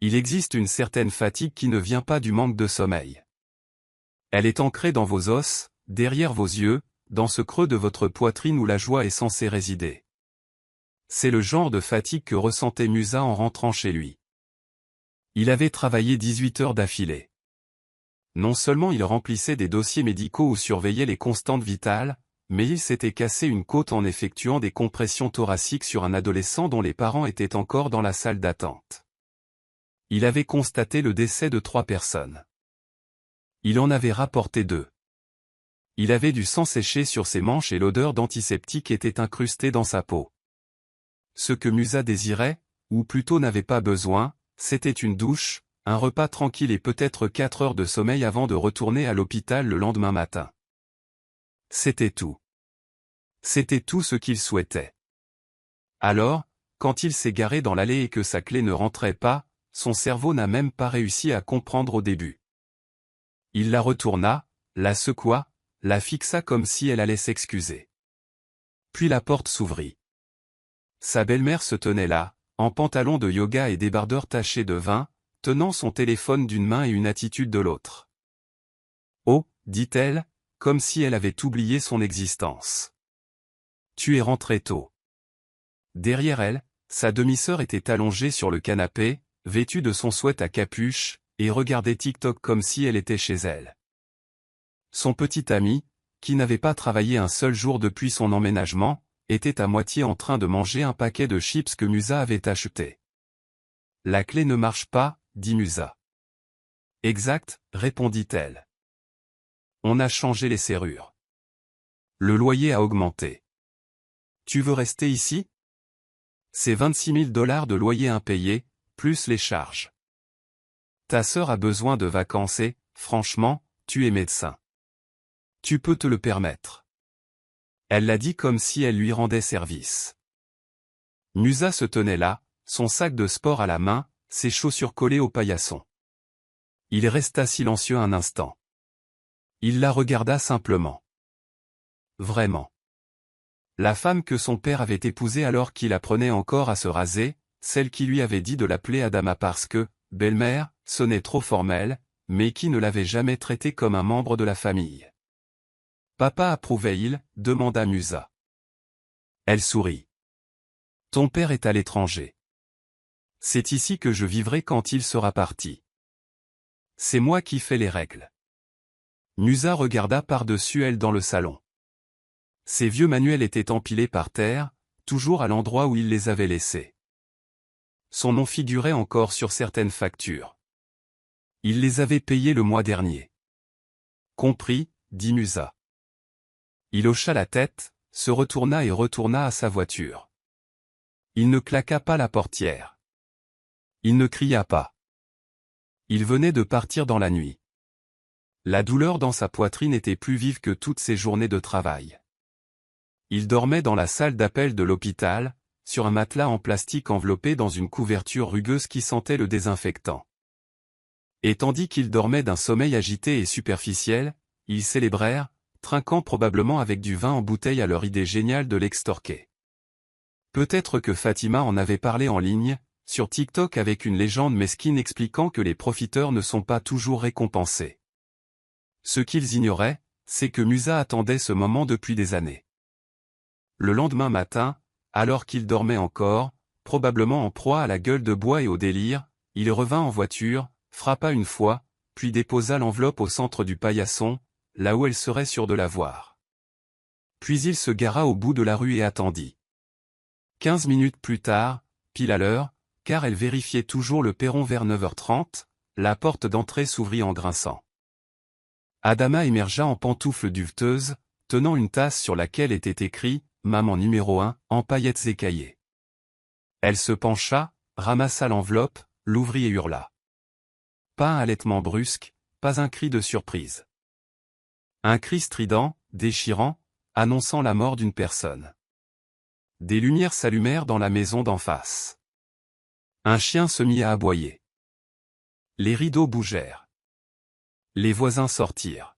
Il existe une certaine fatigue qui ne vient pas du manque de sommeil. Elle est ancrée dans vos os, derrière vos yeux, dans ce creux de votre poitrine où la joie est censée résider. C'est le genre de fatigue que ressentait Musa en rentrant chez lui. Il avait travaillé 18 heures d'affilée. Non seulement il remplissait des dossiers médicaux ou surveillait les constantes vitales, mais il s'était cassé une côte en effectuant des compressions thoraciques sur un adolescent dont les parents étaient encore dans la salle d'attente. Il avait constaté le décès de 3 personnes. Il en avait rapporté 2. Il avait du sang séché sur ses manches et l'odeur d'antiseptique était incrustée dans sa peau. Ce que Musa désirait, ou plutôt n'avait pas besoin, c'était une douche, un repas tranquille et peut-être 4 heures de sommeil avant de retourner à l'hôpital le lendemain matin. C'était tout. C'était tout ce qu'il souhaitait. Alors, quand il s'est garé dans l'allée et que sa clé ne rentrait pas, son cerveau n'a même pas réussi à comprendre au début. Il la retourna, la secoua, la fixa comme si elle allait s'excuser. Puis la porte s'ouvrit. Sa belle-mère se tenait là, en pantalon de yoga et débardeur taché de vin, tenant son téléphone d'une main et une attitude de l'autre. « Oh, dit-elle, comme si elle avait oublié son existence. Tu es rentré tôt. » Derrière elle, sa demi-sœur était allongée sur le canapé, vêtue de son sweat à capuche, et regardait TikTok comme si elle était chez elle. Son petit ami, qui n'avait pas travaillé un seul jour depuis son emménagement, était à moitié en train de manger un paquet de chips que Musa avait acheté. « La clé ne marche pas, dit Musa. « Exact, répondit-elle. On a changé les serrures. Le loyer a augmenté. Tu veux rester ici? C'est 26 000 $ de loyer impayé, plus les charges. Ta sœur a besoin de vacances et, franchement, tu es médecin. Tu peux te le permettre. » Elle l'a dit comme si elle lui rendait service. Musa se tenait là, son sac de sport à la main, ses chaussures collées au paillasson. Il resta silencieux un instant. Il la regarda simplement. Vraiment. La femme que son père avait épousée alors qu'il apprenait encore à se raser, celle qui lui avait dit de l'appeler Adama parce que, belle-mère, sonnait trop formel, mais qui ne l'avait jamais traité comme un membre de la famille. Papa approuvait-il, demanda Musa. Elle sourit. Ton père est à l'étranger. C'est ici que je vivrai quand il sera parti. C'est moi qui fais les règles. Musa regarda par-dessus elle dans le salon. Ses vieux manuels étaient empilés par terre, toujours à l'endroit où il les avait laissés. Son nom figurait encore sur certaines factures. Il les avait payés le mois dernier. Compris, dit Musa. Il hocha la tête, se retourna et retourna à sa voiture. Il ne claqua pas la portière. Il ne cria pas. Il venait de partir dans la nuit. La douleur dans sa poitrine était plus vive que toutes ses journées de travail. Il dormait dans la salle d'appel de l'hôpital, sur un matelas en plastique enveloppé dans une couverture rugueuse qui sentait le désinfectant. Et tandis qu'ils dormaient d'un sommeil agité et superficiel, ils célébrèrent, trinquant probablement avec du vin en bouteille à leur idée géniale de l'extorquer. Peut-être que Fatima en avait parlé en ligne, sur TikTok avec une légende mesquine expliquant que les profiteurs ne sont pas toujours récompensés. Ce qu'ils ignoraient, c'est que Musa attendait ce moment depuis des années. Le lendemain matin, alors qu'il dormait encore, probablement en proie à la gueule de bois et au délire, il revint en voiture, frappa une fois, puis déposa l'enveloppe au centre du paillasson, là où elle serait sûre de la voir. Puis il se gara au bout de la rue et attendit. 15 minutes plus tard, pile à l'heure, car elle vérifiait toujours le perron vers 9h30, la porte d'entrée s'ouvrit en grinçant. Adama émergea en pantoufles duveteuses, tenant une tasse sur laquelle était écrit « Maman numéro 1 » en paillettes écaillées. Elle se pencha, ramassa l'enveloppe, l'ouvrit et hurla. Pas un halètement brusque, pas un cri de surprise. Un cri strident, déchirant, annonçant la mort d'une personne. Des lumières s'allumèrent dans la maison d'en face. Un chien se mit à aboyer. Les rideaux bougèrent. Les voisins sortirent.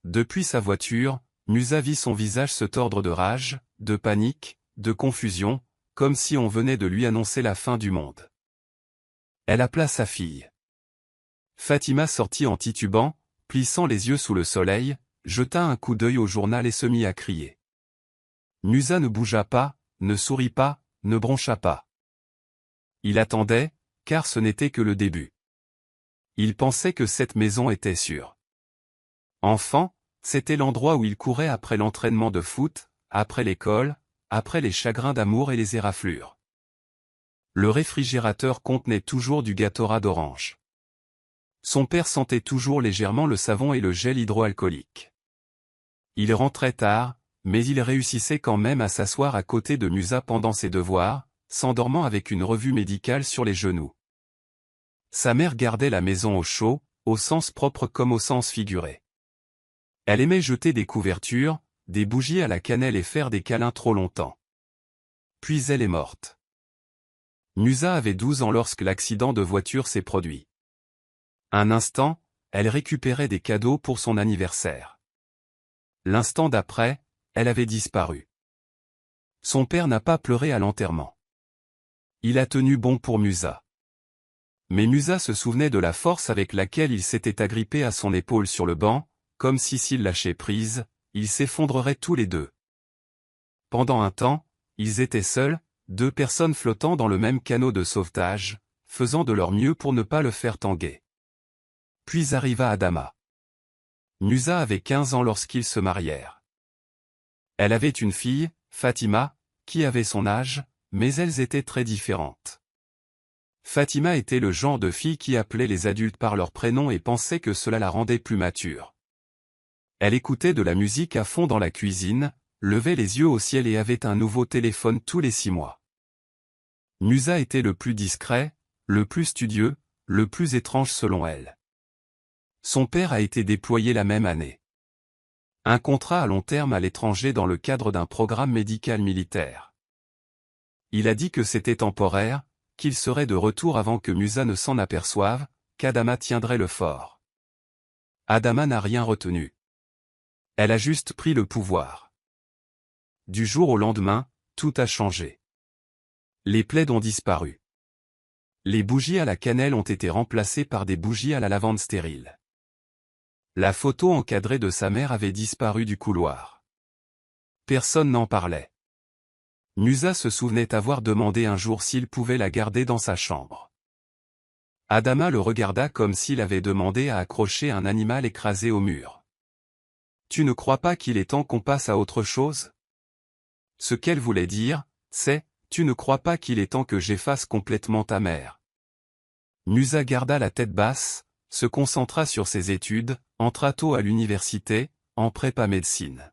Depuis sa voiture, Musa vit son visage se tordre de rage, de panique, de confusion, comme si on venait de lui annoncer la fin du monde. Elle appela sa fille. Fatima sortit en titubant, plissant les yeux sous le soleil, jeta un coup d'œil au journal et se mit à crier. Musa ne bougea pas, ne sourit pas, ne broncha pas. Il attendait, car ce n'était que le début. Il pensait que cette maison était sûre. Enfant, c'était l'endroit où il courait après l'entraînement de foot, après l'école, après les chagrins d'amour et les éraflures. Le réfrigérateur contenait toujours du Gatorade d'orange. Son père sentait toujours légèrement le savon et le gel hydroalcoolique. Il rentrait tard, mais il réussissait quand même à s'asseoir à côté de Musa pendant ses devoirs, s'endormant avec une revue médicale sur les genoux. Sa mère gardait la maison au chaud, au sens propre comme au sens figuré. Elle aimait jeter des couvertures, des bougies à la cannelle et faire des câlins trop longtemps. Puis elle est morte. Musa avait 12 ans lorsque l'accident de voiture s'est produit. Un instant, elle récupérait des cadeaux pour son anniversaire. L'instant d'après, elle avait disparu. Son père n'a pas pleuré à l'enterrement. Il a tenu bon pour Musa. Mais Musa se souvenait de la force avec laquelle il s'était agrippé à son épaule sur le banc, comme si s'il lâchait prise, ils s'effondreraient tous les deux. Pendant un temps, ils étaient seuls, deux personnes flottant dans le même canot de sauvetage, faisant de leur mieux pour ne pas le faire tanguer. Puis arriva Adama. Musa avait 15 ans lorsqu'ils se marièrent. Elle avait une fille, Fatima, qui avait son âge, mais elles étaient très différentes. Fatima était le genre de fille qui appelait les adultes par leur prénom et pensait que cela la rendait plus mature. Elle écoutait de la musique à fond dans la cuisine, levait les yeux au ciel et avait un nouveau téléphone tous les 6 mois. Musa était le plus discret, le plus studieux, le plus étrange selon elle. Son père a été déployé la même année. Un contrat à long terme à l'étranger dans le cadre d'un programme médical militaire. Il a dit que c'était temporaire, qu'il serait de retour avant que Musa ne s'en aperçoive, qu'Adama tiendrait le fort. Adama n'a rien retenu. Elle a juste pris le pouvoir. Du jour au lendemain, tout a changé. Les plaids ont disparu. Les bougies à la cannelle ont été remplacées par des bougies à la lavande stérile. La photo encadrée de sa mère avait disparu du couloir. Personne n'en parlait. Musa se souvenait avoir demandé un jour s'il pouvait la garder dans sa chambre. Adama le regarda comme s'il avait demandé à accrocher un animal écrasé au mur. « Tu ne crois pas qu'il est temps qu'on passe à autre chose ?» Ce qu'elle voulait dire, c'est « Tu ne crois pas qu'il est temps que j'efface complètement ta mère ?» Musa garda la tête basse, se concentra sur ses études, entra tôt à l'université, en prépa médecine.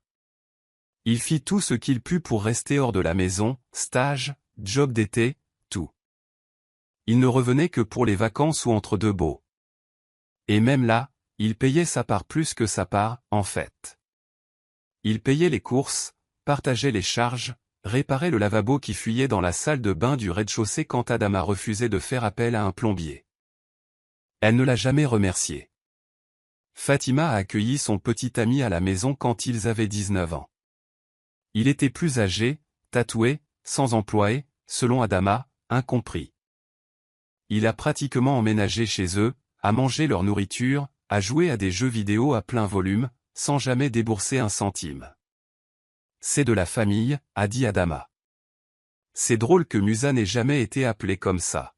Il fit tout ce qu'il put pour rester hors de la maison, stage, job d'été, tout. Il ne revenait que pour les vacances ou entre deux baux. Et même là, il payait sa part plus que sa part, en fait. Il payait les courses, partageait les charges, réparait le lavabo qui fuyait dans la salle de bain du rez-de-chaussée quand Adama refusait de faire appel à un plombier. Elle ne l'a jamais remercié. Fatima a accueilli son petit ami à la maison quand ils avaient 19 ans. Il était plus âgé, tatoué, sans emploi et, selon Adama, incompris. Il a pratiquement emménagé chez eux, a mangé leur nourriture, a joué à des jeux vidéo à plein volume, sans jamais débourser un centime. C'est de la famille, a dit Adama. C'est drôle que Musa n'ait jamais été appelé comme ça.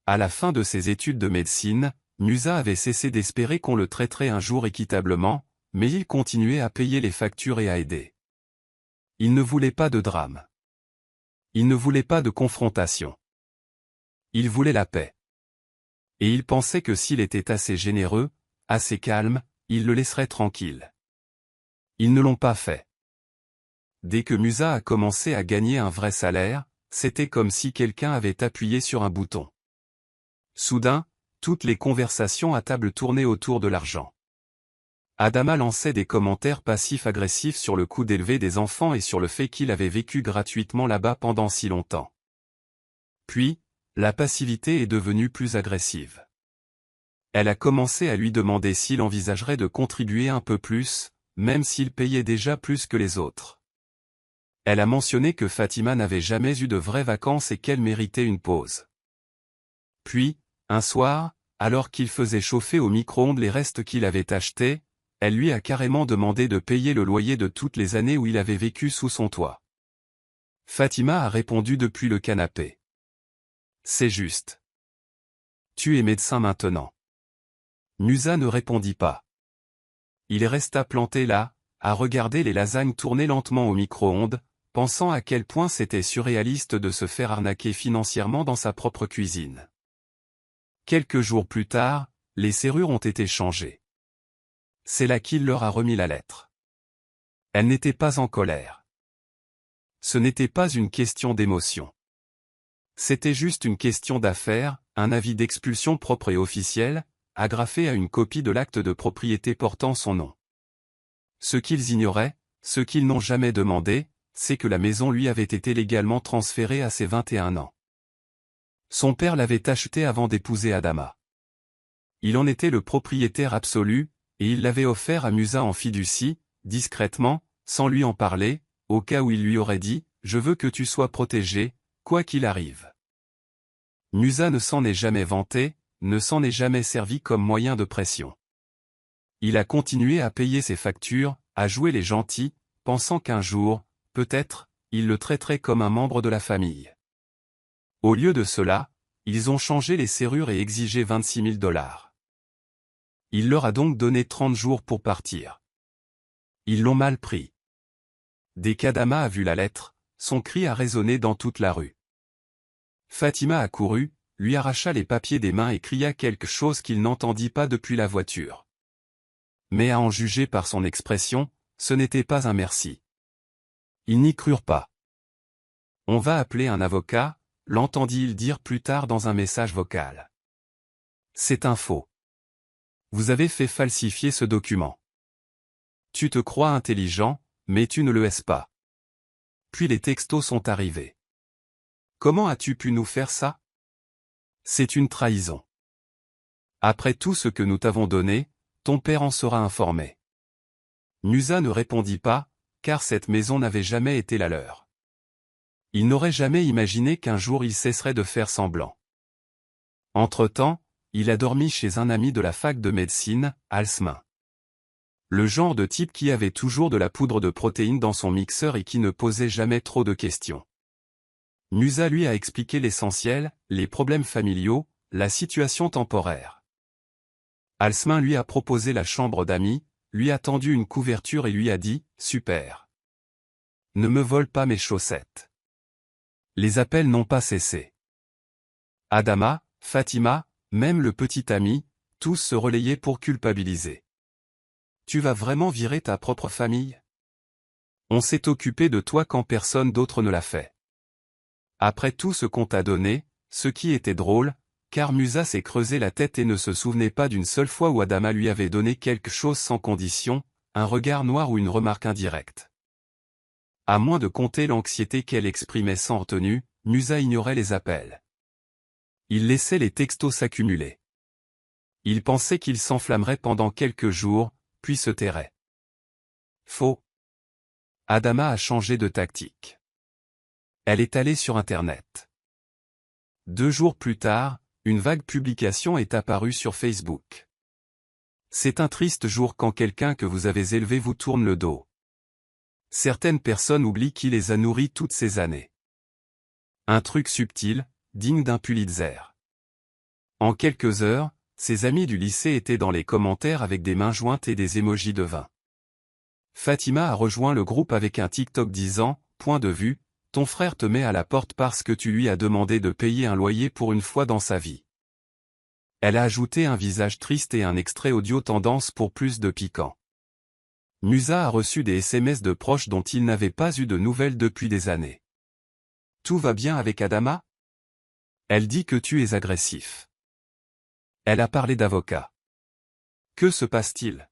À la fin de ses études de médecine, Musa avait cessé d'espérer qu'on le traiterait un jour équitablement, mais il continuait à payer les factures et à aider. Il ne voulait pas de drame. Il ne voulait pas de confrontation. Il voulait la paix. Et il pensait que s'il était assez généreux, assez calme, il le laisserait tranquille. Ils ne l'ont pas fait. Dès que Musa a commencé à gagner un vrai salaire, c'était comme si quelqu'un avait appuyé sur un bouton. Soudain, toutes les conversations à table tournaient autour de l'argent. Adama lançait des commentaires passifs-agressifs sur le coût d'élever des enfants et sur le fait qu'il avait vécu gratuitement là-bas pendant si longtemps. Puis, la passivité est devenue plus agressive. Elle a commencé à lui demander s'il envisagerait de contribuer un peu plus, même s'il payait déjà plus que les autres. Elle a mentionné que Fatima n'avait jamais eu de vraies vacances et qu'elle méritait une pause. Puis, un soir, alors qu'il faisait chauffer au micro-ondes les restes qu'il avait achetés, elle lui a carrément demandé de payer le loyer de toutes les années où il avait vécu sous son toit. Fatima a répondu depuis le canapé. C'est juste. Tu es médecin maintenant. Musa ne répondit pas. Il resta planté là, à regarder les lasagnes tourner lentement au micro-ondes, pensant à quel point c'était surréaliste de se faire arnaquer financièrement dans sa propre cuisine. Quelques jours plus tard, les serrures ont été changées. C'est là qu'il leur a remis la lettre. Elle n'était pas en colère. Ce n'était pas une question d'émotion. C'était juste une question d'affaires, un avis d'expulsion propre et officiel, agrafé à une copie de l'acte de propriété portant son nom. Ce qu'ils ignoraient, ce qu'ils n'ont jamais demandé, c'est que la maison lui avait été légalement transférée à ses 21 ans. Son père l'avait achetée avant d'épouser Adama. Il en était le propriétaire absolu, et il l'avait offert à Musa en fiducie, discrètement, sans lui en parler, au cas où il lui aurait dit « Je veux que tu sois protégé, quoi qu'il arrive ». Musa ne s'en est jamais vanté, ne s'en est jamais servi comme moyen de pression. Il a continué à payer ses factures, à jouer les gentils, pensant qu'un jour, peut-être, il le traiterait comme un membre de la famille. Au lieu de cela, ils ont changé les serrures et exigé $26 000. Il leur a donc donné 30 jours pour partir. Ils l'ont mal pris. Dès qu'Adama a vu la lettre, son cri a résonné dans toute la rue. Fatima a couru, lui arracha les papiers des mains et cria quelque chose qu'il n'entendit pas depuis la voiture. Mais à en juger par son expression, ce n'était pas un merci. Ils n'y crurent pas. On va appeler un avocat, l'entendit-il dire plus tard dans un message vocal. C'est un faux. Vous avez fait falsifier ce document. Tu te crois intelligent, mais tu ne le es pas. Puis les textos sont arrivés. Comment as-tu pu nous faire ça? C'est une trahison. Après tout ce que nous t'avons donné, ton père en sera informé. Musa ne répondit pas, car cette maison n'avait jamais été la leur. Il n'aurait jamais imaginé qu'un jour il cesserait de faire semblant. Entre-temps, il a dormi chez un ami de la fac de médecine, Alsmin. Le genre de type qui avait toujours de la poudre de protéines dans son mixeur et qui ne posait jamais trop de questions. Musa lui a expliqué l'essentiel, les problèmes familiaux, la situation temporaire. Alsmin lui a proposé la chambre d'amis, lui a tendu une couverture et lui a dit « Super. Ne me vole pas mes chaussettes. » Les appels n'ont pas cessé. Adama, Fatima, même le petit ami, tous se relayaient pour culpabiliser. Tu vas vraiment virer ta propre famille? On s'est occupé de toi quand personne d'autre ne l'a fait. Après tout ce qu'on t'a donné, ce qui était drôle, car Musa s'est creusé la tête et ne se souvenait pas d'une seule fois où Adama lui avait donné quelque chose sans condition, un regard noir ou une remarque indirecte. À moins de compter l'anxiété qu'elle exprimait sans retenue, Musa ignorait les appels. Il laissait les textos s'accumuler. Il pensait qu'il s'enflammerait pendant quelques jours, puis se tairait. Faux. Adama a changé de tactique. Elle est allée sur Internet. 2 jours plus tard, une vague publication est apparue sur Facebook. C'est un triste jour quand quelqu'un que vous avez élevé vous tourne le dos. Certaines personnes oublient qui les a nourris toutes ces années. Un truc subtil, digne d'un Pulitzer. En quelques heures, ses amis du lycée étaient dans les commentaires avec des mains jointes et des émojis de vin. Fatima a rejoint le groupe avec un TikTok disant « Point de vue, ton frère te met à la porte parce que tu lui as demandé de payer un loyer pour une fois dans sa vie. » Elle a ajouté un visage triste et un extrait audio tendance pour plus de piquant. Musa a reçu des SMS de proches dont il n'avait pas eu de nouvelles depuis des années. Tout va bien avec Adama? Elle dit que tu es agressif. Elle a parlé d'avocat. Que se passe-t-il?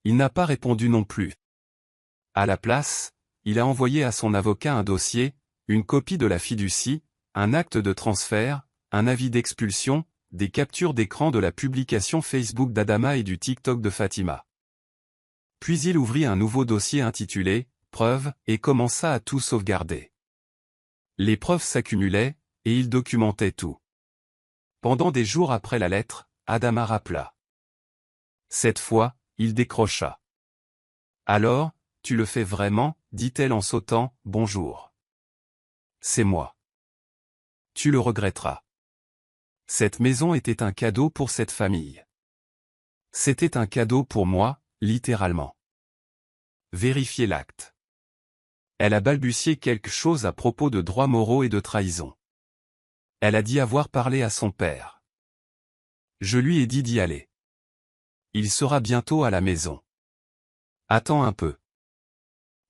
Il n'a pas répondu non plus. À la place, il a envoyé à son avocat un dossier, une copie de la fiducie, un acte de transfert, un avis d'expulsion, des captures d'écran de la publication Facebook d'Adama et du TikTok de Fatima. Puis il ouvrit un nouveau dossier intitulé « Preuves » et commença à tout sauvegarder. Les preuves s'accumulaient, et il documentait tout. Pendant des jours après la lettre, Adama rappela. Cette fois, il décrocha. Alors, tu le fais vraiment, dit-elle en sautant, bonjour. C'est moi. Tu le regretteras. Cette maison était un cadeau pour cette famille. C'était un cadeau pour moi, littéralement. Vérifiez l'acte. Elle a balbutié quelque chose à propos de droits moraux et de trahison. Elle a dit avoir parlé à son père. Je lui ai dit d'y aller. Il sera bientôt à la maison. Attends un peu.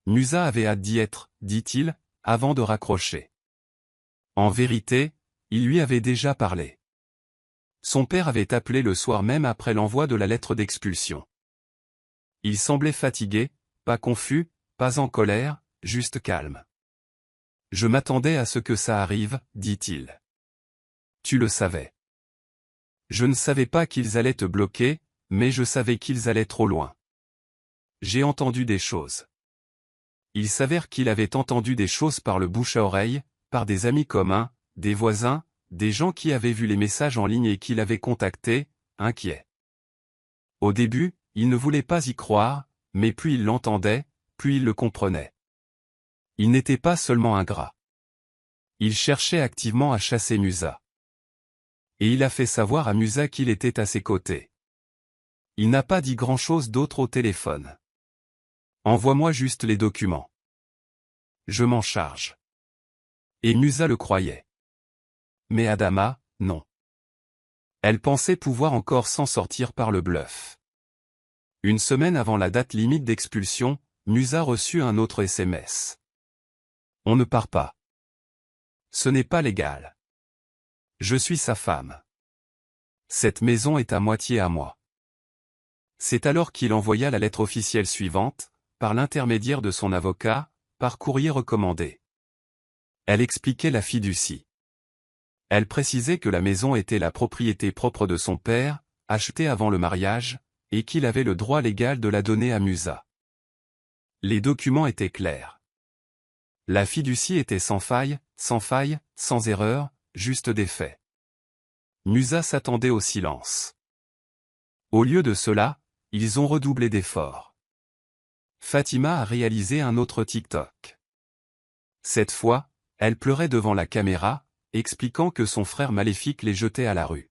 Musa avait hâte d'y être, dit-il, avant de raccrocher. En vérité, il lui avait déjà parlé. Son père avait appelé le soir même après l'envoi de la lettre d'expulsion. Il semblait fatigué, pas confus, pas en colère, juste calme. Je m'attendais à ce que ça arrive, dit-il. Tu le savais. Je ne savais pas qu'ils allaient te bloquer, mais je savais qu'ils allaient trop loin. J'ai entendu des choses. Il s'avère qu'il avait entendu des choses par le bouche à oreille, par des amis communs, des voisins, des gens qui avaient vu les messages en ligne et qui l'avaient contacté, inquiets. Au début, il ne voulait pas y croire, mais plus il l'entendait, plus il le comprenait. Il n'était pas seulement ingrat. Il cherchait activement à chasser Musa. Et il a fait savoir à Musa qu'il était à ses côtés. Il n'a pas dit grand-chose d'autre au téléphone. Envoie-moi juste les documents. Je m'en charge. Et Musa le croyait. Mais Adama, non. Elle pensait pouvoir encore s'en sortir par le bluff. Une semaine avant la date limite d'expulsion, Musa reçut un autre SMS. On ne part pas. Ce n'est pas légal. Je suis sa femme. Cette maison est à moitié à moi. C'est alors qu'il envoya la lettre officielle suivante, par l'intermédiaire de son avocat, par courrier recommandé. Elle expliquait la fiducie. Elle précisait que la maison était la propriété propre de son père, achetée avant le mariage, et qu'il avait le droit légal de la donner à Musa. Les documents étaient clairs. La fiducie était sans faille, sans erreur, juste des faits. Musa s'attendait au silence. Au lieu de cela, ils ont redoublé d'efforts. Fatima a réalisé un autre TikTok. Cette fois, elle pleurait devant la caméra, expliquant que son frère maléfique les jetait à la rue.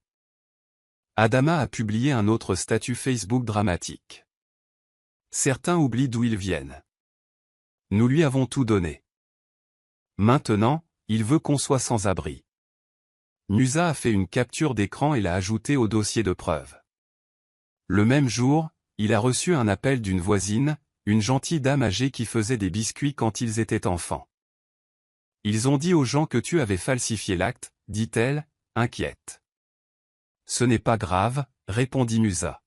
Adama a publié un autre statut Facebook dramatique. Certains oublient d'où ils viennent. Nous lui avons tout donné. Maintenant, il veut qu'on soit sans abri. Musa a fait une capture d'écran et l'a ajoutée au dossier de preuve. Le même jour, il a reçu un appel d'une voisine, une gentille dame âgée qui faisait des biscuits quand ils étaient enfants. Ils ont dit aux gens que tu avais falsifié l'acte, dit-elle, inquiète. Ce n'est pas grave, répondit Musa.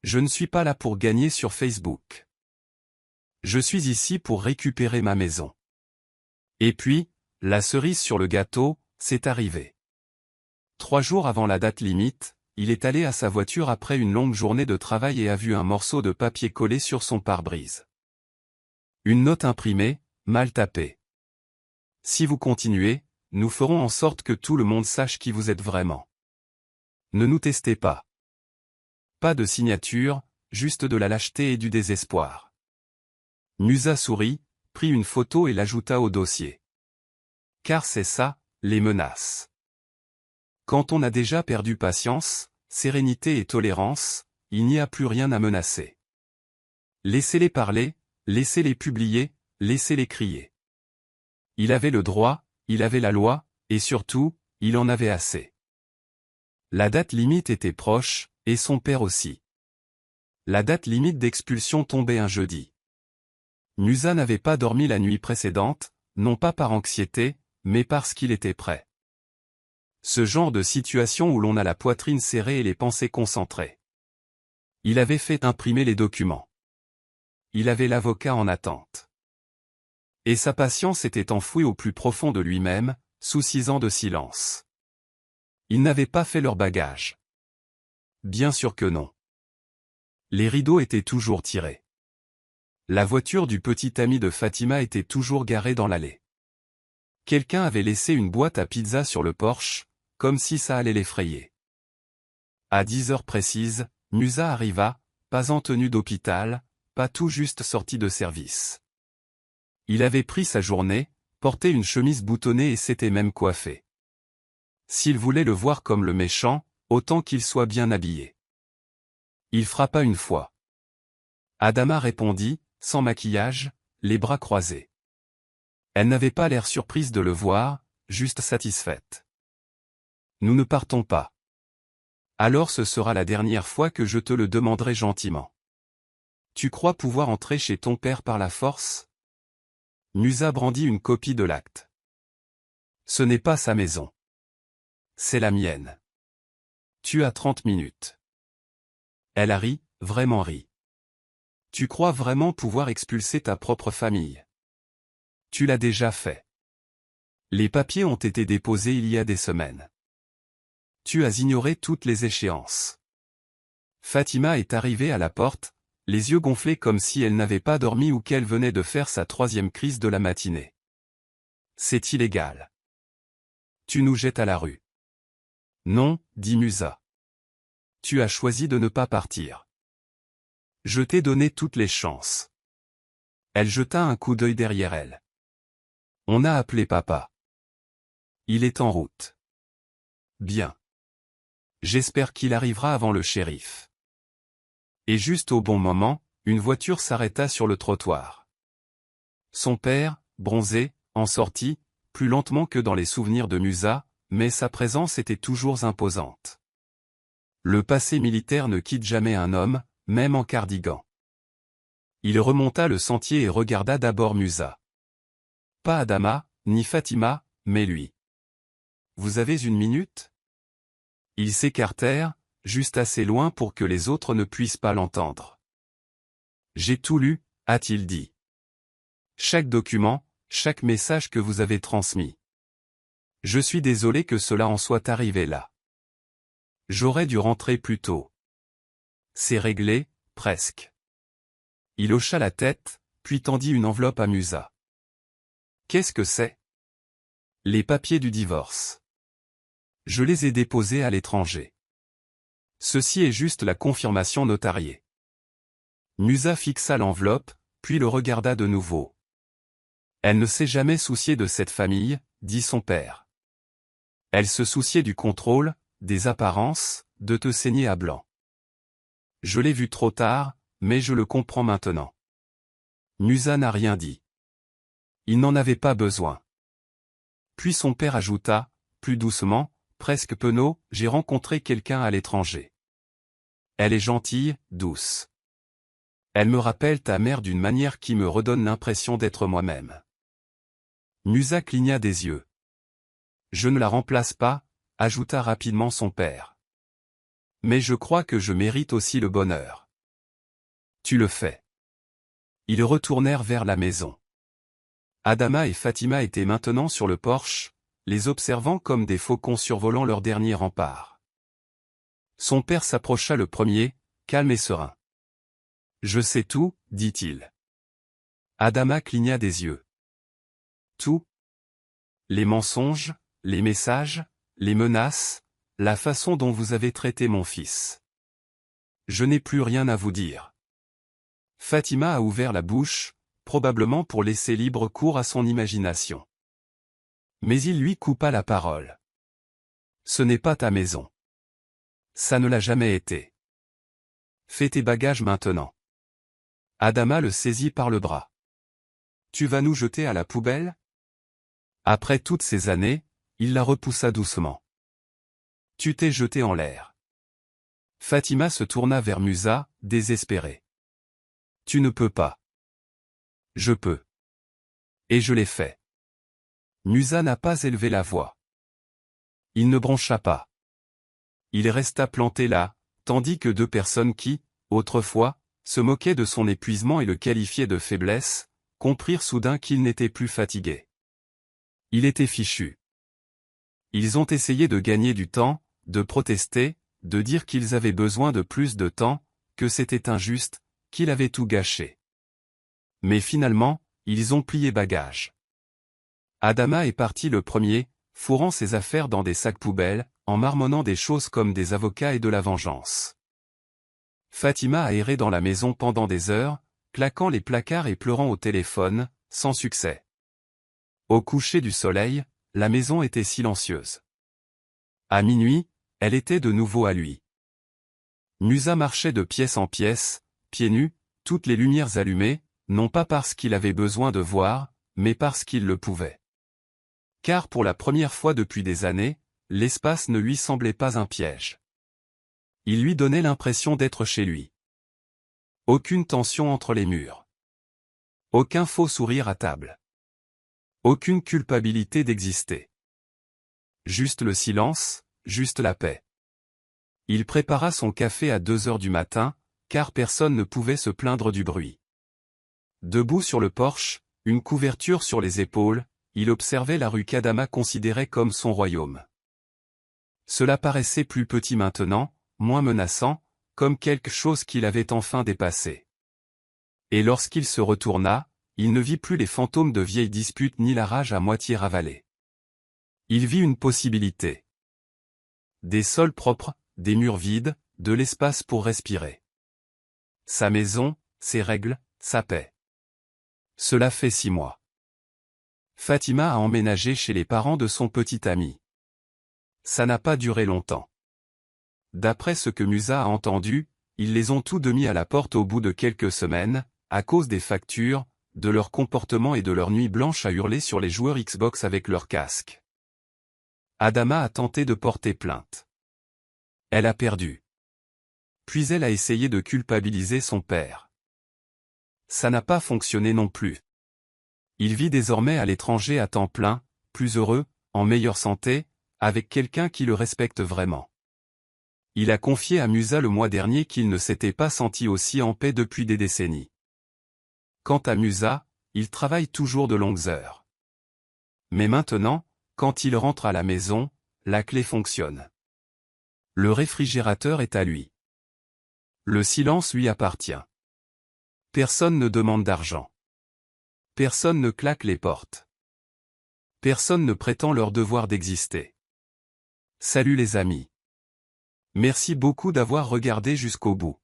Je ne suis pas là pour gagner sur Facebook. Je suis ici pour récupérer ma maison. Et puis, la cerise sur le gâteau, c'est arrivé. 3 jours avant la date limite, il est allé à sa voiture après une longue journée de travail et a vu un morceau de papier collé sur son pare-brise. Une note imprimée, mal tapée. Si vous continuez, nous ferons en sorte que tout le monde sache qui vous êtes vraiment. Ne nous testez pas. Pas de signature, juste de la lâcheté et du désespoir. Musa sourit, prit une photo et l'ajouta au dossier. Car c'est ça, les menaces. Quand on a déjà perdu patience, sérénité et tolérance, il n'y a plus rien à menacer. Laissez-les parler, laissez-les publier, laissez-les crier. Il avait le droit, il avait la loi, et surtout, il en avait assez. La date limite était proche, et son père aussi. La date limite d'expulsion tombait un jeudi. Musa n'avait pas dormi la nuit précédente, non pas par anxiété, mais parce qu'il était prêt. Ce genre de situation où l'on a la poitrine serrée et les pensées concentrées. Il avait fait imprimer les documents. Il avait l'avocat en attente. Et sa patience était enfouie au plus profond de lui-même, sous 6 ans de silence. Ils n'avaient pas fait leur bagage. Bien sûr que non. Les rideaux étaient toujours tirés. La voiture du petit ami de Fatima était toujours garée dans l'allée. Quelqu'un avait laissé une boîte à pizza sur le porche, comme si ça allait l'effrayer. À 10 heures précises, Musa arriva, pas en tenue d'hôpital, pas tout juste sorti de service. Il avait pris sa journée, portait une chemise boutonnée et s'était même coiffé. S'il voulait le voir comme le méchant, autant qu'il soit bien habillé. Il frappa une fois. Adama répondit, sans maquillage, les bras croisés. Elle n'avait pas l'air surprise de le voir, juste satisfaite. Nous ne partons pas. Alors ce sera la dernière fois que je te le demanderai gentiment. Tu crois pouvoir entrer chez ton père par la force? Musa brandit une copie de l'acte. Ce n'est pas sa maison. C'est la mienne. Tu as 30 minutes. Elle a ri, vraiment ri. Tu crois vraiment pouvoir expulser ta propre famille? Tu l'as déjà fait. Les papiers ont été déposés il y a des semaines. Tu as ignoré toutes les échéances. Fatima est arrivée à la porte, les yeux gonflés comme si elle n'avait pas dormi ou qu'elle venait de faire sa 3e crise de la matinée. C'est illégal. Tu nous jettes à la rue. Non, dit Musa. Tu as choisi de ne pas partir. Je t'ai donné toutes les chances. Elle jeta un coup d'œil derrière elle. On a appelé papa. Il est en route. Bien. J'espère qu'il arrivera avant le shérif. Et juste au bon moment, une voiture s'arrêta sur le trottoir. Son père, bronzé, en sortit, plus lentement que dans les souvenirs de Musa, mais sa présence était toujours imposante. Le passé militaire ne quitte jamais un homme, même en cardigan. Il remonta le sentier et regarda d'abord Musa. Pas Adama, ni Fatima, mais lui. Vous avez une minute? Ils s'écartèrent, juste assez loin pour que les autres ne puissent pas l'entendre. J'ai tout lu, a-t-il dit. Chaque document, chaque message que vous avez transmis. Je suis désolé que cela en soit arrivé là. J'aurais dû rentrer plus tôt. C'est réglé, presque. Il hocha la tête, puis tendit une enveloppe à Musa. Qu'est-ce que c'est? Les papiers du divorce. Je les ai déposés à l'étranger. Ceci est juste la confirmation notariée. Musa fixa l'enveloppe, puis le regarda de nouveau. Elle ne s'est jamais souciée de cette famille, dit son père. Elle se souciait du contrôle, des apparences, de te saigner à blanc. Je l'ai vu trop tard, mais je le comprends maintenant. Musa n'a rien dit. Il n'en avait pas besoin. Puis son père ajouta, plus doucement, presque penaud, j'ai rencontré quelqu'un à l'étranger. Elle est gentille, douce. Elle me rappelle ta mère d'une manière qui me redonne l'impression d'être moi-même. Musa cligna des yeux. Je ne la remplace pas, ajouta rapidement son père. Mais je crois que je mérite aussi le bonheur. Tu le fais. Ils retournèrent vers la maison. Adama et Fatima étaient maintenant sur le porche, les observant comme des faucons survolant leur dernier rempart. Son père s'approcha le premier, calme et serein. Je sais tout, dit-il. Adama cligna des yeux. Tout? Les mensonges, les messages, les menaces, la façon dont vous avez traité mon fils. Je n'ai plus rien à vous dire. Fatima a ouvert la bouche, probablement pour laisser libre cours à son imagination. Mais il lui coupa la parole. Ce n'est pas ta maison. Ça ne l'a jamais été. Fais tes bagages maintenant. Adama le saisit par le bras. Tu vas nous jeter à la poubelle? Après toutes ces années, il la repoussa doucement. Tu t'es jeté en l'air. Fatima se tourna vers Musa, désespérée. Tu ne peux pas. Je peux. Et je l'ai fait. Musa n'a pas élevé la voix. Il ne broncha pas. Il resta planté là, tandis que deux personnes qui, autrefois, se moquaient de son épuisement et le qualifiaient de faiblesse, comprirent soudain qu'il n'était plus fatigué. Il était fichu. Ils ont essayé de gagner du temps, de protester, de dire qu'ils avaient besoin de plus de temps, que c'était injuste, qu'il avait tout gâché. Mais finalement, ils ont plié bagage. Adama est parti le premier, fourrant ses affaires dans des sacs poubelles, en marmonnant des choses comme des avocats et de la vengeance. Fatima a erré dans la maison pendant des heures, claquant les placards et pleurant au téléphone, sans succès. Au coucher du soleil, la maison était silencieuse. À minuit, elle était de nouveau à lui. Musa marchait de pièce en pièce, pieds nus, toutes les lumières allumées, non pas parce qu'il avait besoin de voir, mais parce qu'il le pouvait. Car pour la première fois depuis des années, l'espace ne lui semblait pas un piège. Il lui donnait l'impression d'être chez lui. Aucune tension entre les murs. Aucun faux sourire à table. Aucune culpabilité d'exister. Juste le silence, juste la paix. Il prépara son café à 2 heures du matin, car personne ne pouvait se plaindre du bruit. Debout sur le porche, une couverture sur les épaules, il observait la rue qu'Adama considérait comme son royaume. Cela paraissait plus petit maintenant, moins menaçant, comme quelque chose qu'il avait enfin dépassé. Et lorsqu'il se retourna, il ne vit plus les fantômes de vieilles disputes ni la rage à moitié ravalée. Il vit une possibilité. Des sols propres, des murs vides, de l'espace pour respirer. Sa maison, ses règles, sa paix. Cela fait 6 mois. Fatima a emménagé chez les parents de son petit ami. Ça n'a pas duré longtemps. D'après ce que Musa a entendu, ils les ont tous deux mis à la porte au bout de quelques semaines, à cause des factures, de leur comportement et de leur nuit blanche à hurler sur les joueurs Xbox avec leurs casques. Adama a tenté de porter plainte. Elle a perdu. Puis elle a essayé de culpabiliser son père. Ça n'a pas fonctionné non plus. Il vit désormais à l'étranger à temps plein, plus heureux, en meilleure santé, avec quelqu'un qui le respecte vraiment. Il a confié à Musa le mois dernier qu'il ne s'était pas senti aussi en paix depuis des décennies. Quant à Musa, il travaille toujours de longues heures. Mais maintenant, quand il rentre à la maison, la clé fonctionne. Le réfrigérateur est à lui. Le silence lui appartient. Personne ne demande d'argent. Personne ne claque les portes. Personne ne prétend leur devoir d'exister. Salut les amis. Merci beaucoup d'avoir regardé jusqu'au bout.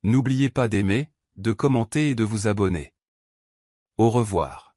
N'oubliez pas d'aimer, de commenter et de vous abonner. Au revoir.